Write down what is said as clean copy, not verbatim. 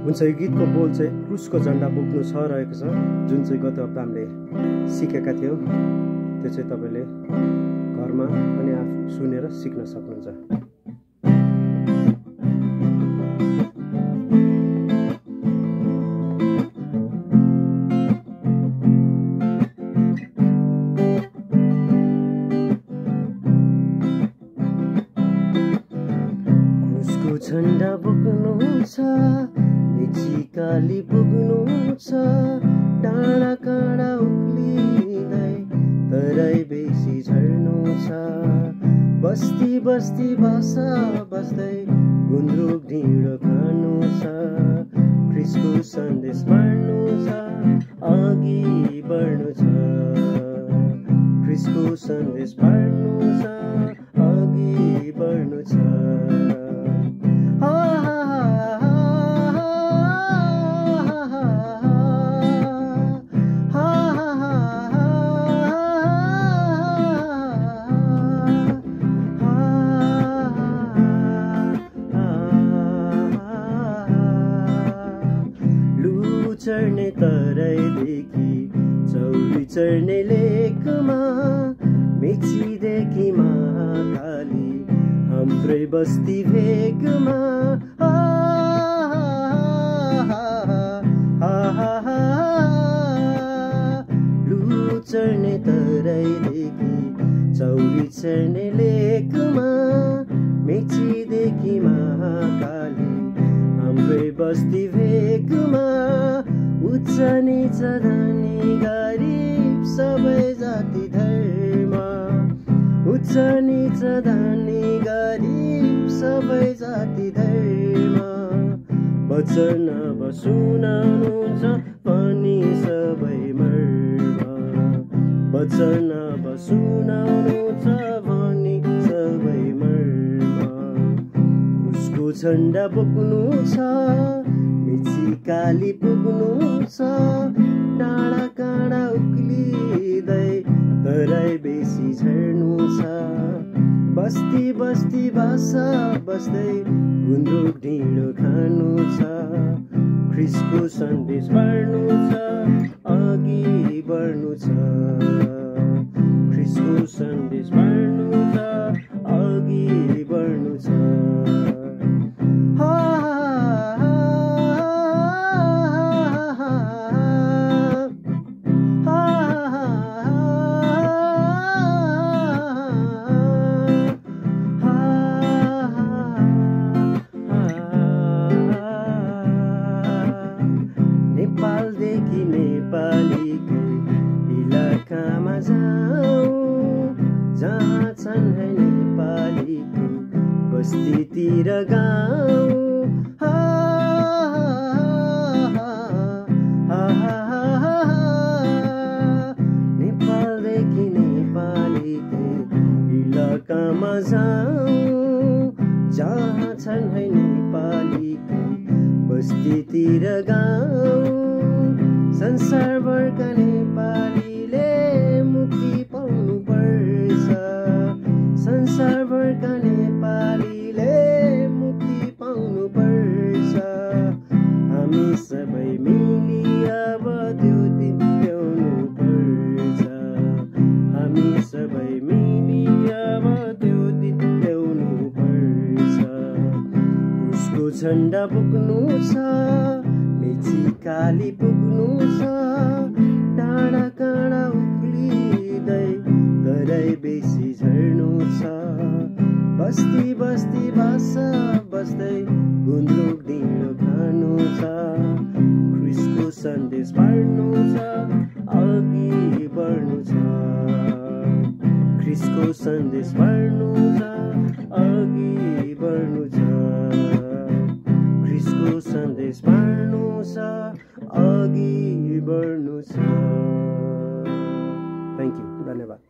हुन्छ। यो गीतको बोल चाहिँ क्रुसको झन्डा बोक्नु छ रहेको छ, जुन चाहिँ गत हप्ता हामीले सिकेका थियौँ। त्यो चाहिँ तपाईँले घरमा अनि आफू सुनेर सिक्न सक्नुहुन्छ। झन्डा बोक्नु छ, मेची पुग्नु छ, डाँडा काँडा उक्लिँदै तराई बेसी झर्नु छ, बस्ती बस्ती भाषा बस्दै गुन्द्रुक ढिँडो खानु छ, ख्रिस्टको सन्देश बाँड्नु छ, अघि बढ्नु छ, ख्रिस्टको सन्देश बाँड्नु छ, अघि बढ्नु छ। चढ्ने तराईदेखि चौरी चढ्ने लेकमा, मेचीदेखि महाकाली हाम्रै बस्ती भेगमा, लु चढ्ने तराईदेखि चौरी चढ्ने लेकमा, मेचीदेखि महाकाली हाम्रै बस्ती भेगमा, उच्च नीच धनी गरिब सबै जाति धर्म, उच्च नीच धनी गरिब सबै जाति धर्म, वचन अब सुनाउनुहुन्छ पनि सबै मर्म, वचन अब सुनाउनुहुन्छ पनि सबै मर्म। उसको झन्डा बोक्नु छ, मेची पुग्नु छ, डाँडा काँडा उक्लिँदै तराई बेसी झर्नु छ, बस्ती बस्ती भाषा बस्दै गुन्द्रुक ढिँडो खानु छ, ख्रिस्टको सन्देश बाँड्नु छ, अघि बढ्नु छ, ख्रिस्टको सन्देश बाँड्नु छ, अघि बढ्नु छ। नेपालदेखि नेपालीकै इलाकामा जाऊ, जहाँ छन् है नेपालीको बस्तीतिर गाउँ, नेपालदेखि नेपालीकै इलाकामा जाऊ, जहाँ छन् है नेपालीको बस्तीतिर गाउँ, संसारभरका नेपालीले मुक्ति पाउनु पर्छ, संसारभरका नेपालीले मुक्ति पाउनु पर्छ, हामी सबै मिली अब त्यो दिन ल्याउनु पर्छ, हामी सबै मिली अब त्यो दिन ल्याउनु पर्छ। उसको झन्डा बोक्नु छ, मेची पुग्नु छ, डाँडा काँडा उक्लिँदै तराई बेसी झर्नु छ, बस्ती बस्ती भाषा बस्दै गुन्द्रुक ढिँडो खानु छ, ख्रिस्टको सन्देश बाँड्नु छ, अघि बढ्नु छ, ख्रिस्टको सन्देश बाँड्नु छ, अघि बढ्नु छ, ख्रिस्टको सन्देश बाँड्नु छ, अघि बढ्नु छ। थ्याङ्क यू, धन्यवाद।